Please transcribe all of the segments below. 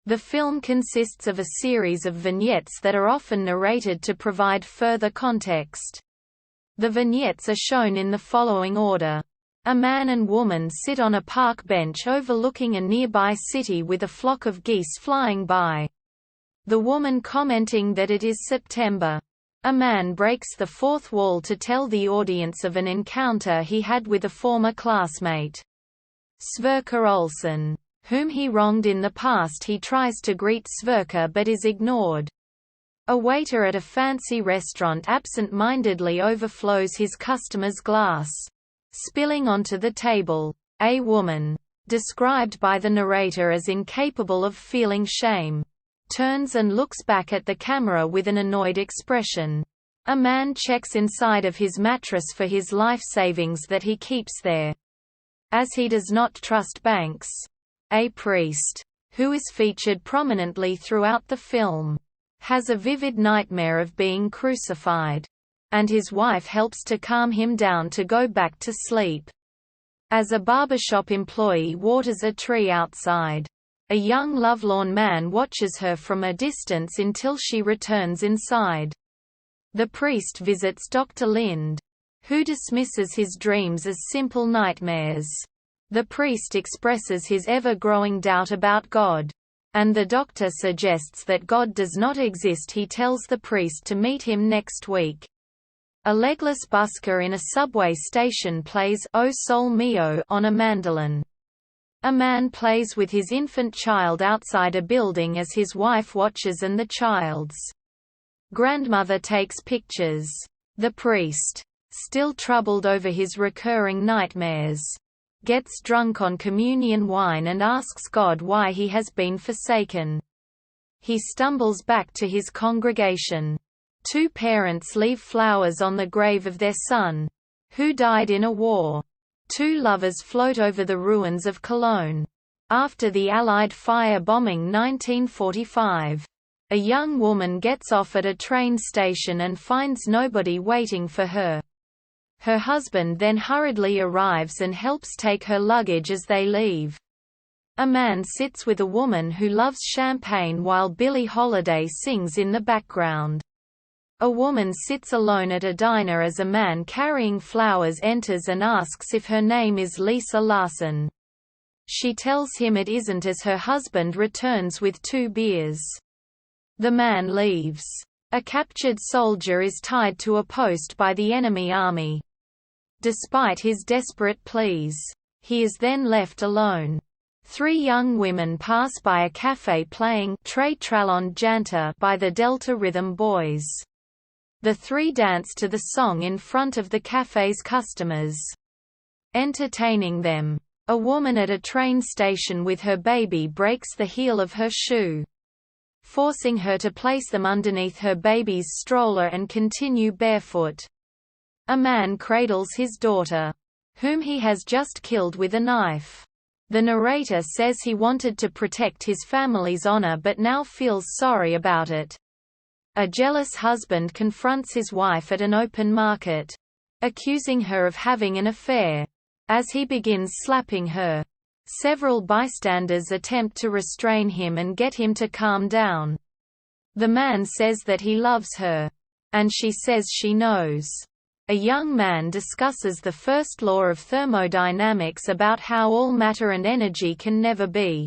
The film consists of a series of vignettes that are often narrated to provide further context. The vignettes are shown in the following order. A man and woman sit on a park bench overlooking a nearby city with a flock of geese flying by. The woman commenting that it is September. A man breaks the fourth wall to tell the audience of an encounter he had with a former classmate. Sverker Olsen, whom he wronged in the past. He tries to greet Sverker but is ignored. A waiter at a fancy restaurant absent-mindedly overflows his customer's glass, spilling onto the table. A woman, described by the narrator as incapable of feeling shame, turns and looks back at the camera with an annoyed expression. A man checks inside of his mattress for his life savings that he keeps there, as he does not trust banks. A priest, who is featured prominently throughout the film, has a vivid nightmare of being crucified, and his wife helps to calm him down to go back to sleep. As a barbershop employee waters a tree outside, a young lovelorn man watches her from a distance until she returns inside. The priest visits Dr. Lind, who dismisses his dreams as simple nightmares. The priest expresses his ever-growing doubt about God, and the doctor suggests that God does not exist. He tells the priest to meet him next week. A legless busker in a subway station plays O Sol Mio on a mandolin. A man plays with his infant child outside a building as his wife watches and the child's grandmother takes pictures. The priest, still troubled over his recurring nightmares, gets drunk on communion wine and asks God why he has been forsaken. He stumbles back to his congregation. Two parents leave flowers on the grave of their son, who died in a war. Two lovers float over the ruins of Cologne. After the Allied fire bombing 1945, a young woman gets off at a train station and finds nobody waiting for her. Her husband then hurriedly arrives and helps take her luggage as they leave. A man sits with a woman who loves champagne while Billie Holiday sings in the background. A woman sits alone at a diner as a man carrying flowers enters and asks if her name is Lisa Larson. She tells him it isn't as her husband returns with 2 beers. The man leaves. A captured soldier is tied to a post by the enemy army. Despite his desperate pleas, he is then left alone. 3 young women pass by a cafe playing Tre Trallon Janta by the Delta Rhythm Boys. The 3 dance to the song in front of the cafe's customers, entertaining them. A woman at a train station with her baby breaks the heel of her shoe, forcing her to place them underneath her baby's stroller and continue barefoot. A man cradles his daughter, whom he has just killed with a knife. The narrator says he wanted to protect his family's honor but now feels sorry about it. A jealous husband confronts his wife at an open market, accusing her of having an affair. As he begins slapping her, several bystanders attempt to restrain him and get him to calm down. The man says that he loves her, and she says she knows. A young man discusses the first law of thermodynamics about how all matter and energy can never be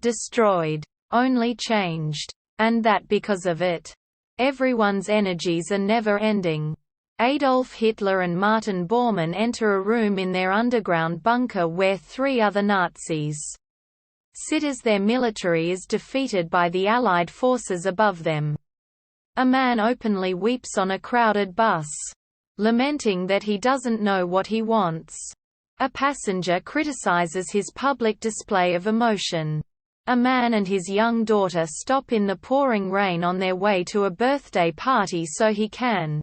destroyed, only changed, and that because of it, everyone's energies are never-ending. Adolf Hitler and Martin Bormann enter a room in their underground bunker where 3 other Nazis sit as their military is defeated by the Allied forces above them. A man openly weeps on a crowded bus, lamenting that he doesn't know what he wants. A passenger criticizes his public display of emotion. A man and his young daughter stop in the pouring rain on their way to a birthday party so he can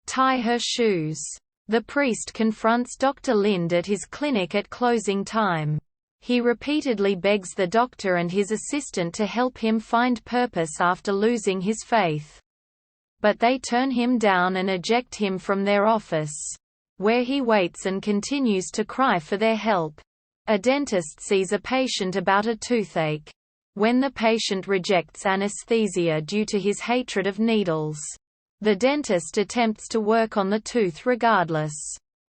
tie her shoes. The priest confronts Dr. Lind at his clinic at closing time. He repeatedly begs the doctor and his assistant to help him find purpose after losing his faith. But they turn him down and eject him from their office, where he waits and continues to cry for their help. A dentist sees a patient about a toothache. when the patient rejects anesthesia due to his hatred of needles. The dentist attempts to work on the tooth regardless.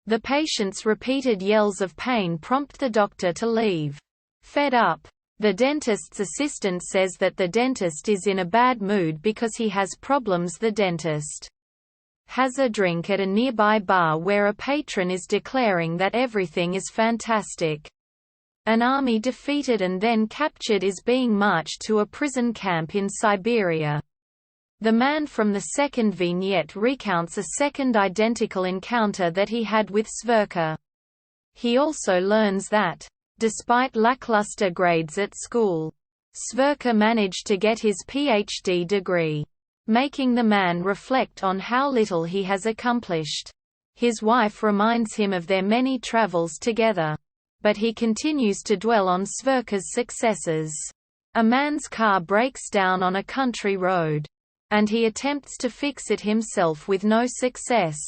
The patient's repeated yells of pain prompt the doctor to leave. Fed up, the dentist's assistant says that the dentist is in a bad mood because he has problems. The dentist has a drink at a nearby bar where a patron is declaring that everything is fantastic. An army defeated and then captured is being marched to a prison camp in Siberia. The man from the second vignette recounts a second identical encounter that he had with Sverker. He also learns that, despite lackluster grades at school, Sverker managed to get his PhD degree, making the man reflect on how little he has accomplished. His wife reminds him of their many travels together, but he continues to dwell on Sverker's successes. A man's car breaks down on a country road, and he attempts to fix it himself with no success.